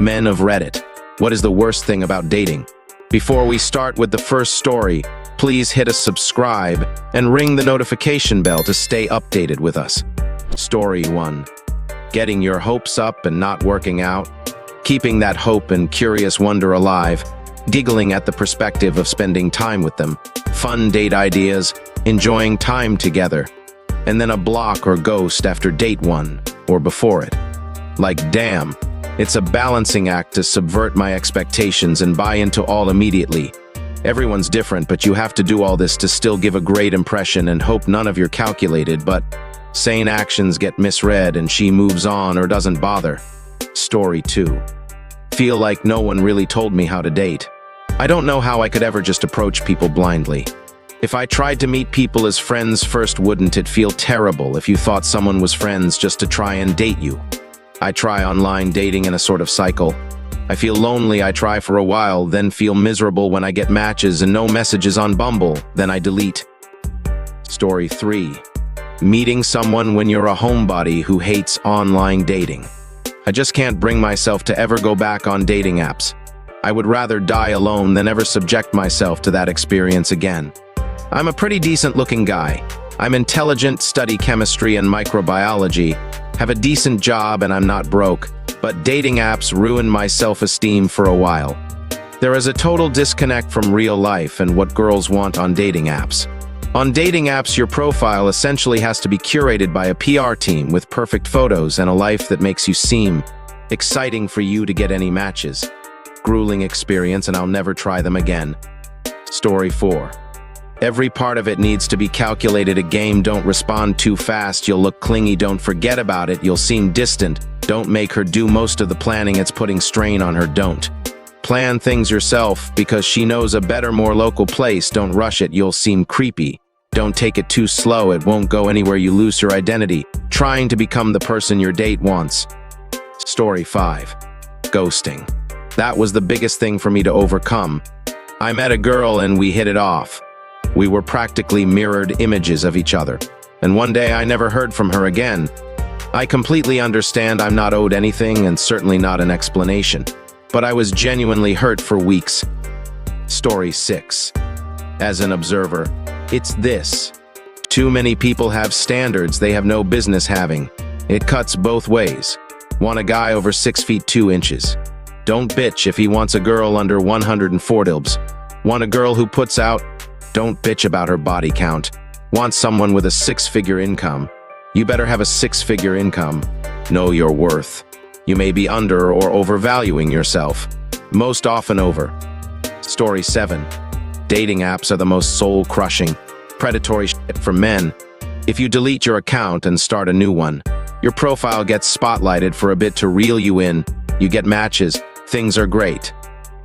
Men of Reddit, what is the worst thing about dating? Before we start with the first story, please hit a subscribe and ring the notification bell to stay updated with us. Story 1. Getting your hopes up and not working out. Keeping that hope and curious wonder alive. Giggling at the perspective of spending time with them. Fun date ideas. Enjoying time together. And then a block or ghost after date 1 or before it. Like, damn, it's a balancing act to subvert my expectations and buy into all immediately. Everyone's different, but you have to do all this to still give a great impression and hope none of your calculated but sane actions get misread and she moves on or doesn't bother. Story 2. Feel like no one really told me how to date. I don't know how I could ever just approach people blindly. If I tried to meet people as friends first, wouldn't it feel terrible if you thought someone was friends just to try and date you? I try online dating in a sort of cycle. I feel lonely, I try for a while, then feel miserable when I get matches and no messages on Bumble, then I delete. Story 3. Meeting someone when you're a homebody who hates online dating. I just can't bring myself to ever go back on dating apps. I would rather die alone than ever subject myself to that experience again. I'm a pretty decent-looking guy. I'm intelligent, study chemistry and microbiology, have a decent job, and I'm not broke. But dating apps ruined my self-esteem for a while. There is a total disconnect from real life and what girls want on dating apps. On dating apps, your profile essentially has to be curated by a PR team with perfect photos and a life that makes you seem exciting for you to get any matches. Grueling experience, and I'll never try them again. Story 4. Every part of it needs to be calculated. A game, don't respond too fast, you'll look clingy, don't forget about it, you'll seem distant. Don't make her do most of the planning, it's putting strain on her, don't. Plan things yourself, because she knows a better, more local place, don't rush it, you'll seem creepy. Don't take it too slow, it won't go anywhere, you lose your identity, trying to become the person your date wants. Story 5. Ghosting. That was the biggest thing for me to overcome. I met a girl and we hit it off. We were practically mirrored images of each other. And one day I never heard from her again. I completely understand I'm not owed anything and certainly not an explanation. But I was genuinely hurt for weeks. Story 6. As an observer, it's this. Too many people have standards they have no business having. It cuts both ways. Want a guy over 6 feet 2 inches. Don't bitch if he wants a girl under 104 dilbs. Want a girl who puts out? Don't bitch about her body count. Want someone with a 6-figure income? You better have a 6-figure income. Know your worth. You may be under or overvaluing yourself. Most often over. Story 7. Dating apps are the most soul-crushing, predatory shit for men. If you delete your account and start a new one, your profile gets spotlighted for a bit to reel you in. You get matches. Things are great.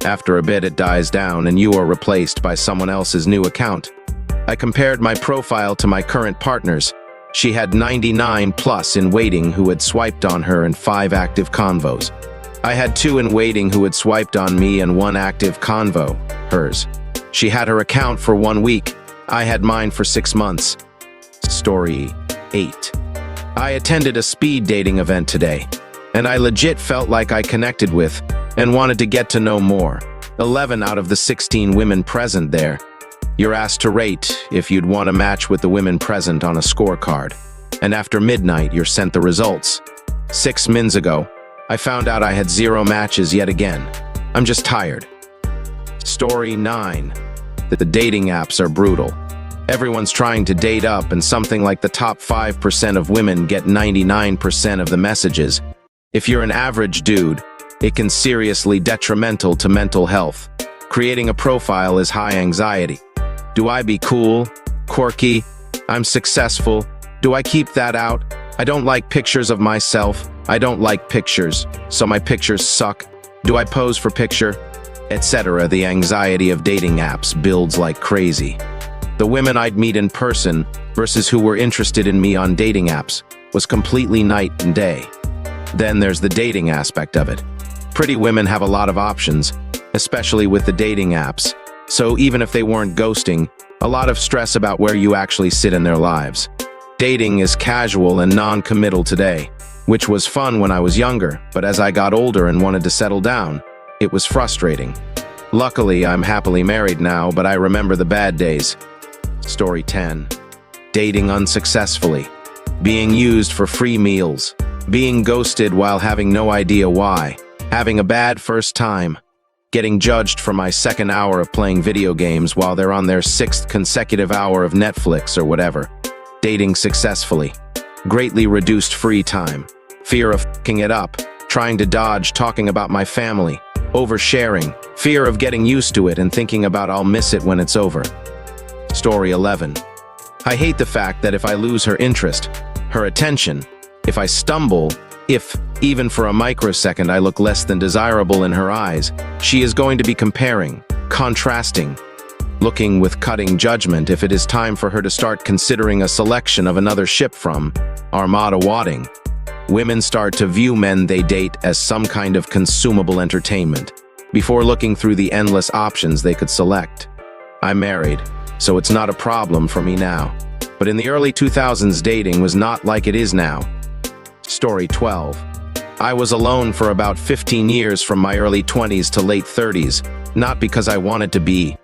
After a bit, it dies down and you are replaced by someone else's new account. I compared my profile to my current partner's. She had 99 plus in waiting who had swiped on her and 5 active convos. I had 2 in waiting who had swiped on me and 1 active convo, hers. She had her account for 1 week. I had mine for 6 months. Story 8. I attended a speed dating event today, and I legit felt like I connected with and wanted to get to know more. 11 out of the 16 women present there. You're asked to rate if you'd want to match with the women present on a scorecard. And after midnight, you're sent the results. 6 mins ago, I found out I had 0 matches yet again. I'm just tired. Story 9. The dating apps are brutal. Everyone's trying to date up, and something like the top 5% of women get 99% of the messages. If you're an average dude, it can seriously detrimental to mental health. Creating a profile is high anxiety. Do I be cool? Quirky? I'm successful? Do I keep that out? I don't like pictures of myself. I don't like pictures, so my pictures suck. Do I pose for picture? Etc. The anxiety of dating apps builds like crazy. The women I'd meet in person versus who were interested in me on dating apps was completely night and day. Then there's the dating aspect of it. Pretty women have a lot of options, especially with the dating apps. So even if they weren't ghosting, a lot of stress about where you actually sit in their lives. Dating is casual and non-committal today. which was fun when I was younger, but as I got older and wanted to settle down, it was frustrating. Luckily, I'm happily married now, but I remember the bad days. Story 10. Dating unsuccessfully. Being used for free meals. Being ghosted while having no idea why. Having a bad first time. Getting judged for my second hour of playing video games while they're on their 6th consecutive hour of Netflix or whatever. Dating successfully. Greatly reduced free time. Fear of f***ing it up. Trying to dodge talking about my family. Oversharing. Fear of getting used to it and thinking about I'll miss it when it's over. Story 11. I hate the fact that if I lose her interest, her attention, if I stumble, if, even for a microsecond, I look less than desirable in her eyes, she is going to be comparing, contrasting, looking with cutting judgment if it is time for her to start considering a selection of another ship from Armada Wadding. Women start to view men they date as some kind of consumable entertainment, before looking through the endless options they could select. I'm married, so it's not a problem for me now. But in the early 2000s, dating was not like it is now. Story 12. I was alone for about 15 years from my early 20s to late 30s, not because I wanted to be.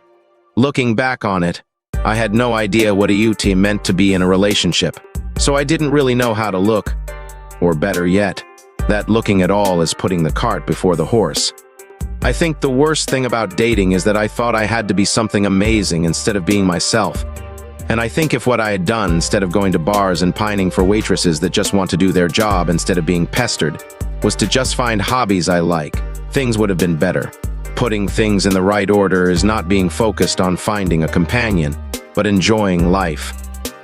Looking back on it, I had no idea what a UT meant to be in a relationship, so I didn't really know how to look. Or better yet, that looking at all is putting the cart before the horse. I think the worst thing about dating is that I thought I had to be something amazing instead of being myself. And I think if what I had done, instead of going to bars and pining for waitresses that just want to do their job instead of being pestered, was to just find hobbies I like, things would have been better. Putting things in the right order is not being focused on finding a companion, but enjoying life.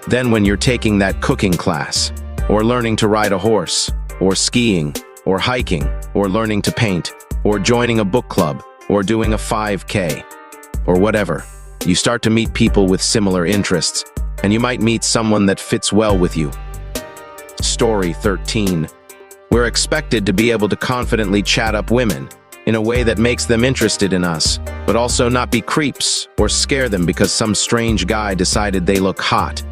Then when you're taking that cooking class, or learning to ride a horse, or skiing, or hiking, or learning to paint, or joining a book club, or doing a 5K, or whatever, you start to meet people with similar interests, and you might meet someone that fits well with you. Story 13. We're expected to be able to confidently chat up women in a way that makes them interested in us, but also not be creeps or scare them because some strange guy decided they look hot.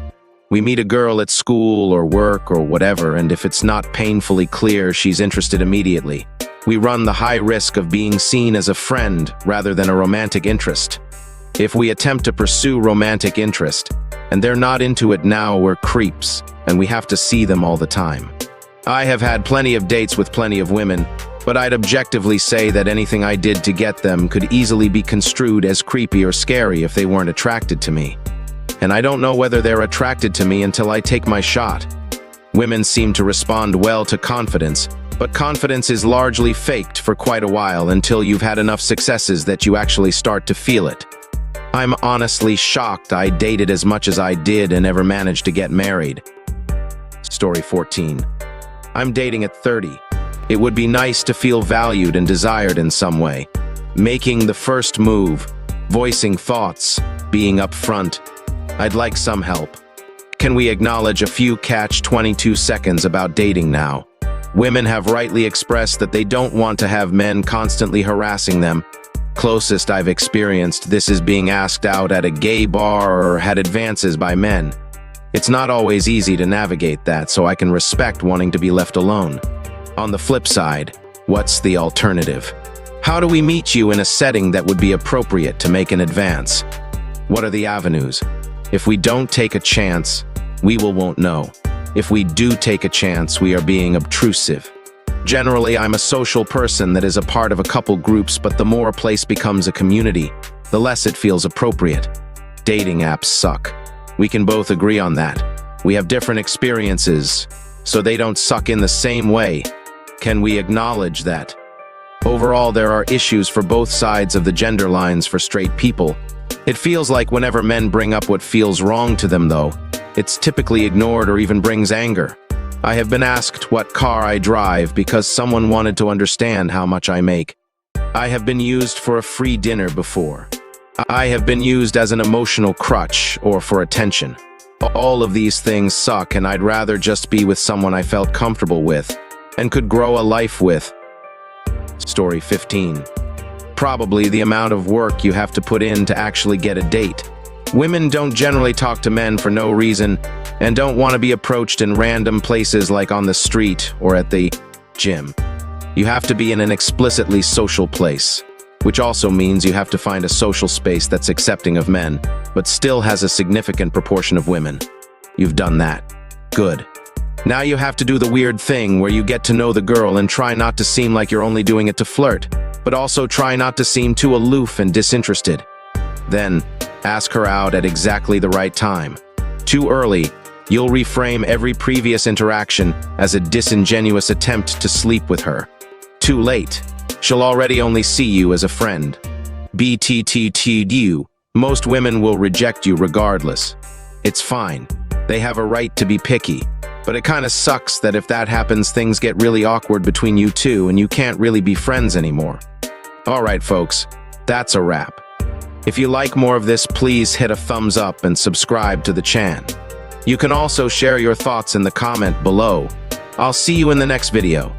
We meet a girl at school or work or whatever, and if it's not painfully clear she's interested immediately, we run the high risk of being seen as a friend rather than a romantic interest. If we attempt to pursue romantic interest, and they're not into it now, we're creeps, and we have to see them all the time. I have had plenty of dates with plenty of women, but I'd objectively say that anything I did to get them could easily be construed as creepy or scary if they weren't attracted to me. And I don't know whether they're attracted to me until I take my shot. Women seem to respond well to confidence, but confidence is largely faked for quite a while until you've had enough successes that you actually start to feel it. I'm honestly shocked I dated as much as I did and never managed to get married. Story 14. I'm dating at 30. It would be nice to feel valued and desired in some way. Making the first move, voicing thoughts, being upfront. I'd like some help. Can we acknowledge a few catch-22 seconds about dating now? Women have rightly expressed that they don't want to have men constantly harassing them. Closest I've experienced this is being asked out at a gay bar or had advances by men. It's not always easy to navigate that, so I can respect wanting to be left alone. On the flip side, what's the alternative? How do we meet you in a setting that would be appropriate to make an advance? What are the avenues? If we don't take a chance, we won't know. If we do take a chance, we are being obtrusive. Generally, I'm a social person that is a part of a couple groups, but the more a place becomes a community, the less it feels appropriate. Dating apps suck. We can both agree on that. We have different experiences, so they don't suck in the same way. Can we acknowledge that? Overall, there are issues for both sides of the gender lines for straight people. It feels like whenever men bring up what feels wrong to them, though, it's typically ignored or even brings anger. I have been asked what car I drive because someone wanted to understand how much I make. I have been used for a free dinner before. I have been used as an emotional crutch or for attention. All of these things suck, and I'd rather just be with someone I felt comfortable with and could grow a life with. Story 15. Probably the amount of work you have to put in to actually get a date. Women don't generally talk to men for no reason, and don't want to be approached in random places like on the street or at the gym. You have to be in an explicitly social place, which also means you have to find a social space that's accepting of men, but still has a significant proportion of women. You've done that. Good. Now you have to do the weird thing where you get to know the girl and try not to seem like you're only doing it to flirt, but also try not to seem too aloof and disinterested. Then, ask her out at exactly the right time. Too early, you'll reframe every previous interaction as a disingenuous attempt to sleep with her. Too late, she'll already only see you as a friend. BTTTU, most women will reject you regardless. It's fine. They have a right to be picky. But it kinda sucks that if that happens, things get really awkward between you two and you can't really be friends anymore. Alright folks, that's a wrap. If you like more of this, please hit a thumbs up and subscribe to the channel. You can also share your thoughts in the comment below. I'll see you in the next video.